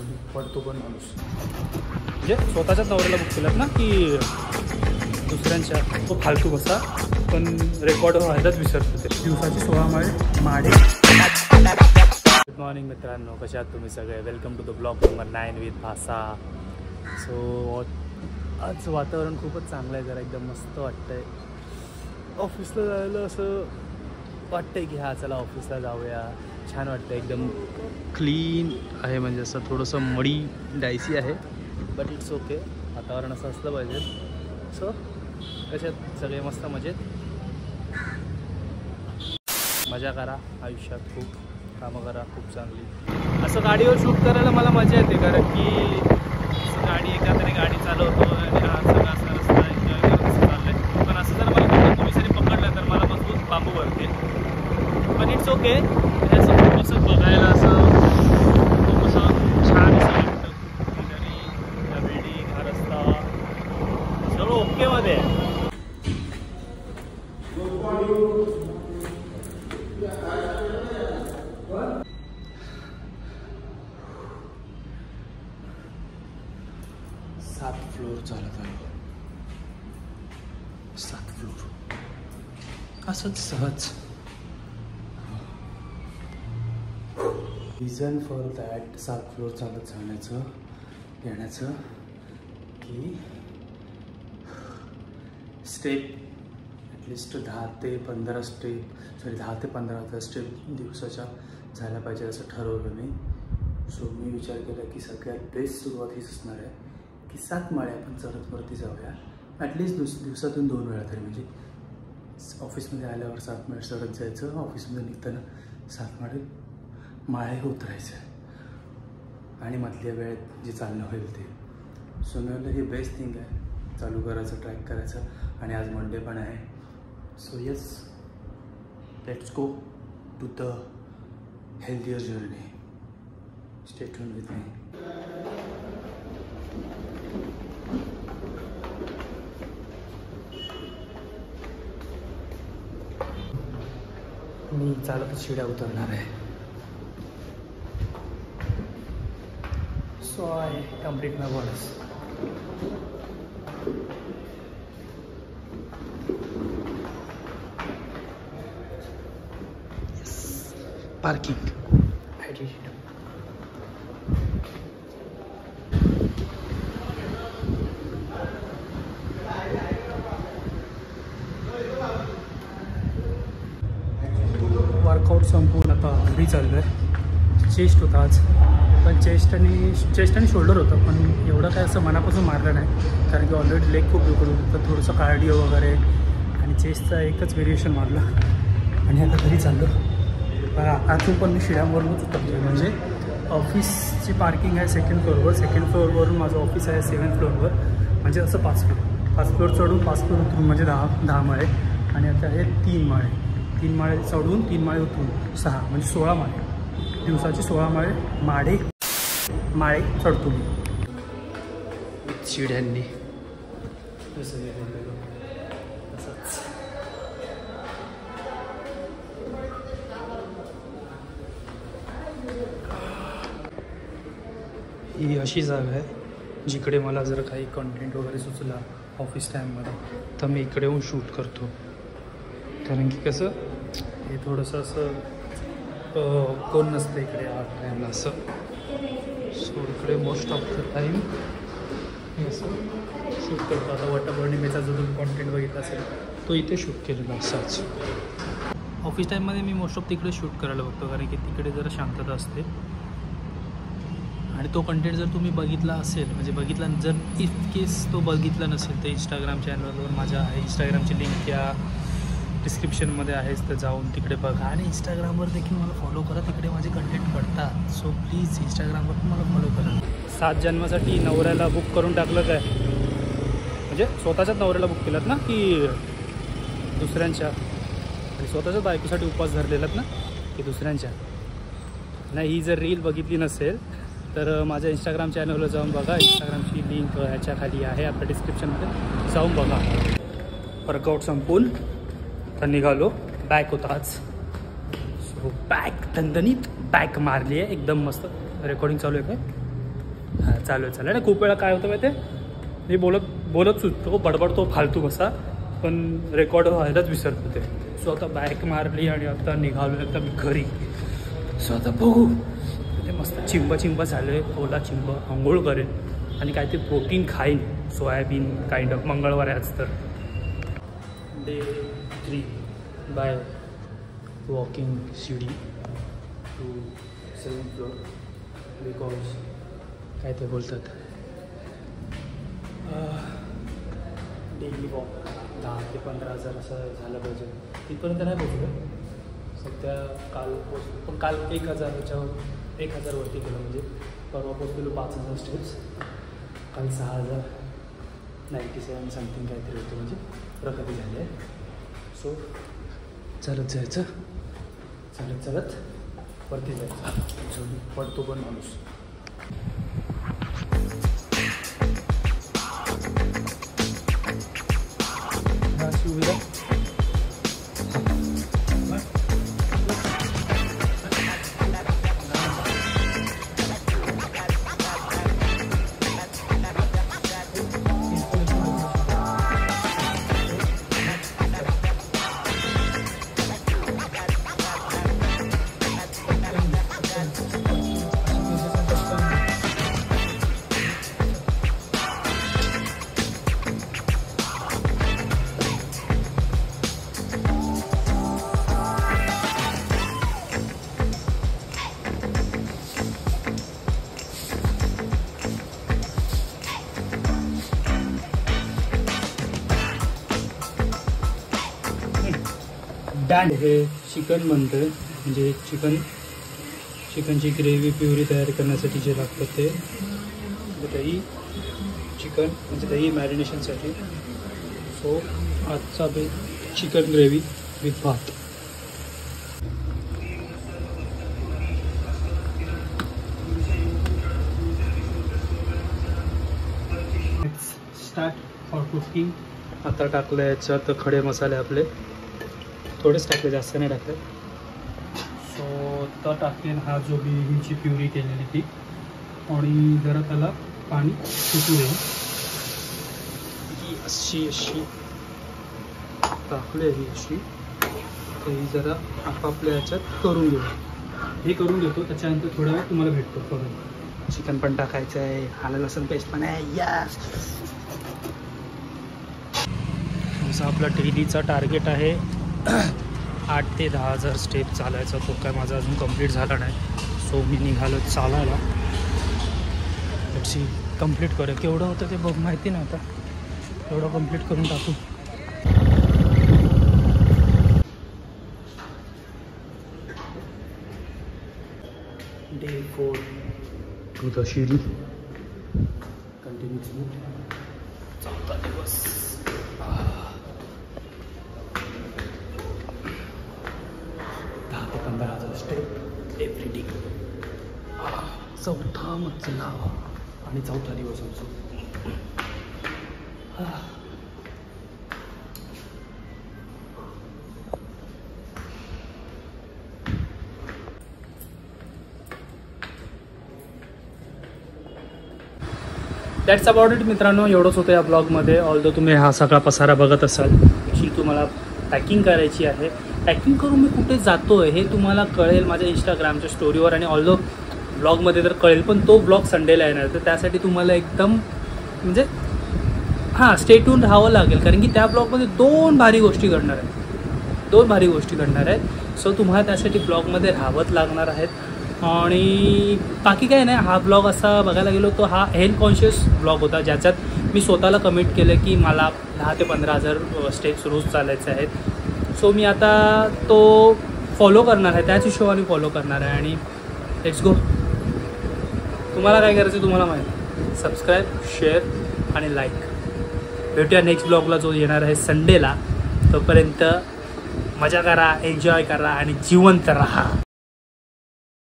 मध्ये पडतो पण माणूस. म्हणजे स्वतःच्याच नवऱ्याला बुक केलात ना की दुसऱ्यांच्या, तो फालतू बसा. पण रेकॉर्डवर व्हायलाच विसरतो ते. दिवसाची 16 माडे. गुड मॉर्निंग मित्रांनो, कशा आहात तुम्ही सगळे. Welcome to the blog number 9 with Bhasha. So आज वातावरण खूपच चांगलं आहे, जरा एकदम मस्त वाटतं आहे. ऑफिसला जायला असं वाटतंय की हा चला ऑफिसला जाऊया. छान वाटतं, एकदम क्लीन आहे. म्हणजे असं थोडंसं मडी डायसी आहे, बट इट्स ओके. वातावरण असं असलं पाहिजे. सो कशात सगळे मस्त मजेत. मजा करा आयुष्यात, खूप कामं करा, खूप चांगली. असं गाडीवर शूट करायला मला मजा येते, कारण की गाडी एका तरी गाडी चालवतो आणि हा सगळा असा रस्ता एन्जॉय करत असं चाललं. पण असं जर मला पोलिसांनी पकडलं तर मला मजबूत बांबू भरते. पण इट्स ओके. असं असं बघायला असं खूप असं छान असं वाटतं. ग्रीनरी, त्या बिल्डिंग, हा रस्ता सगळं ओकेमध्ये आहे. सात फ्लोर चालत आहे. 7 फ्लोर असंच सहज. रिझन फॉर दॅट 7 फ्लोर चालत जाण्याचं येण्याचं की स्टेप ॲटलिस्ट 10 ते 15 स्टेप दिवसाच्या झाल्या पाहिजे असं ठरवलं मी. सो मी विचार केला की सगळ्यात बेस्ट सुरुवात हीच असणार आहे की 7 माळे आपण चढत वरती जाऊया. ॲटलिस्ट दिवसातून 2 वेळा तरी. म्हणजे ऑफिसमध्ये आल्यावर 7 माळे चढत जायचं, ऑफिसमध्ये निघताना 7 माळे उतरायचं आणि मधल्या वेळेत जे चालणं होईल ते. सो मी म्हणलं हे बेस्ट थिंग आहे, चालू करायचं, ट्रॅक करायचं. आणि आज मंडे पण आहे. So yes, let's go to the healthier journey. Stay tuned with me. मी चालत शिड्या उतरणार आहे. So I complete my words. Parking workout संपवून आता घरी चाललो आहे. चेस्ट होता आज, पण चेस्ट आणि शोल्डर होतं, पण एवढं काय असं मनापासून मारलं नाही, कारण की ऑलरेडी लेग खूप दुखत होतं. तर थोडंसं कार्डिओ वगैरे आणि चेस्टचा एकच व्हेरिएशन मारलं आणि आता घरी चाललो. बघा अजून पण मी शिड्यांवरूनच उतरतो. म्हणजे ऑफिसची पार्किंग आहे 2nd फ्लोअरवर. 2nd फ्लोअरवरून माझं ऑफिस आहे 7th फ्लोअरवर. म्हणजे असं 5 फ्लोअर चढून 5 फ्लोअर उतरून म्हणजे 10 माळे. आणि आता हे 3 माळे चढून 3 माळे उतरून 6 म्हणजे 16 माळे. दिवसाची 16 माळे चढतो मी शिड्यांनी. जसं मी बोललेलो तसंच. ही अशी जागा आहे जिकडे मला जर काही कंटेंट वगैरे सुचला ऑफिस टाईममध्ये तर मी इकडे येऊन शूट करतो. कारण की कसं हे थोडंसं असं कोण नसतं इकडे आर्ट टाईमला असं. सो इकडे मोस्ट ऑफ द टाईम हे असं शूट करतो. आता वटपौर्णिमेचा जो तुम्ही कॉन्टेंट बघितला असेल तो इथे शूट केलेला असाच. ऑफिस टाईममध्ये मी मोस्ट ऑफ तिकडे शूट करायला बघतो, कारण की तिकडे जरा शांतता असते. आणि तो कंटेंट जर तुम्ही बघितला असेल, म्हणजे बघितला, जर इफ केस तो बघितला नसेल तर इंस्टाग्राम चॅनलवर माझ्या आहे. इंस्टाग्रामची लिंक या डिस्क्रिप्शनमध्ये आहेच, तर जाऊन तिकडे बघा. आणि इंस्टाग्रामवर देखील मला फॉलो करा, तिकडे माझे कंटेंट पडतात. सो प्लीज इंस्टाग्रामवर पण मला फॉलो करा. 7 जन्मासाठी नवऱ्याला बुक करून टाकलं काय, म्हणजे स्वतःच्याच नवऱ्याला बुक केलात ना की दुसऱ्यांच्या. आणि स्वतःच्याच बायकोसाठी उपवास धरलेलात ना की दुसऱ्यांच्या. नाही, ही जर रील बघितली नसेल तर माझ्या इंस्टाग्राम चॅनलवर जाऊन बघा. इंस्टाग्रामची लिंक ह्याच्या खाली आहे आपल्या डिस्क्रिप्शनमध्ये, जाऊन बघा. वर्कआउट संपून तर निघालो. बॅक होता आज. सो बॅक दणदणीत बॅक मारली आहे एकदम मस्त. रेकॉर्डिंग चालू आहे काय? हां चालू आहे ना. खूप वेळा काय होतं माहिती आहे, मी बोलत सुटतो, बडबडतो फालतू कसा, पण रेकॉर्ड व्हायलाच विसरतो ते. सो आता बॅक मारली आणि आता निघालो आता मी घरी. सो आता बघू ते मस्त चिंब झालं आहे, ओला चिंब, आंघोळ करेन आणि काय ते प्रोटीन खाईन, सोयाबीन काइंड ऑफ. मंगळवार आहे आज तर. डे 3 बाय वॉकिंग शिडी टू 7th फ्लोअर बिकॉज काय ते बोलतात डेली वॉक 10 ते 15,000 असं झालं पाहिजे. तिथपर्यंत नाही पोचलं सध्या. काल पोचलो पण काल 1,000 वरती केलं. म्हणजे परवा पोचलेलो 5,000 स्टेप्स, काल 6,097 समथिंग काहीतरी होतं. म्हणजे प्रगती झाली आहे. सो चालत जायचं, चालत वरती जायचं. पडतो पण माणूस. सुविधा हे चिकन बनतं आहे. म्हणजे चिकनची ग्रेव्ही प्युरी तयार करण्यासाठी जे लागतं ते दही, चिकन म्हणजे दही मॅरिनेशनसाठी. सो आजचा चिकन ग्रेव्ही विथ भात. Start for cooking. आता टाकलं याच्यात खडे मसाले आपले, थोडेच टाकले, जास्त नाही टाकले. सो तर टाकेन हा जो बिहीची प्युरी केलेली ती, आणि जरा त्याला पाणी सुटू देईन. ही अशी टाकली ही अशी. तर ही जरा आपापल्या ह्याच्यात करून घेऊ. हे करून घेतो, त्याच्यानंतर थोडा वेळ तुम्हाला भेटतो करून. चिकन पण टाकायचं आहे, आलं लसूण पेस्ट पण आहे. यस. असं आपला डेलीचा टार्गेट आहे 8 ते 10,000 स्टेप चालायचा. तो काय माझा अजून कंप्लीट झाला नाही. सो मी निघालो चालायला. त्याची कंप्लीट करूया. केवढं होतं ते बघ, माहिती नाही आता. एवढं कंप्लीट करून टाकू. डे 4 टू द शिडी कंटिन्यू. 4था दिवस. 10 ते 15,000 स्टेप एव्हरी डे. 4था मजला आणि 4था दिवस आमचा. दॅट्स अबाउट इट मित्रांनो. एवढंच होतं या ब्लॉगमध्ये. ऑल्दो तुम्ही हा सगळा पसारा बघत असाल, ॲक्च्युली तुम्हाला पॅकिंग करायची आहे. पॅकिंग करून मी कुठे जातो आहे हे तुम्हाला कळेल माझ्या इंस्टाग्रामच्या स्टोरीवर, आणि ऑल्दो ब्लॉगमध्ये तर कळेल, पण तो ब्लॉग संडेला येणार. तर त्यासाठी तुम्हाला एकदम म्हणजे स्टे ट्यून राहावं लागेल, कारण की त्या ब्लॉगमध्ये 2 भारी गोष्टी घडणार आहेत. सो तुम्हाला त्यासाठी ब्लॉगमध्ये राहावंच लागणार आहेत. आणि बाकी काय नाही, हा ब्लॉग असा बघायला गेलो तो हा हेल्थ कॉन्शियस ब्लॉग होता, ज्याच्यात मी स्वतःला कमिट केलं की मला 10 ते 15,000 स्टेप्स रोज चालायचे आहेत. सो मी आता तो फॉलो करणार आहे, त्याच हिशोबाने फॉलो करणार आहे. आणि लेट्स गो. तुम्हाला काय करायचं तुम्हाला माहिती. सबस्क्राईब, शेअर आणि लाईक. भेटूया नेक्स्ट ब्लॉगला जो येणार आहे संडेला. तोपर्यंत मजा करा, एन्जॉय करा आणि जिवंत राहा.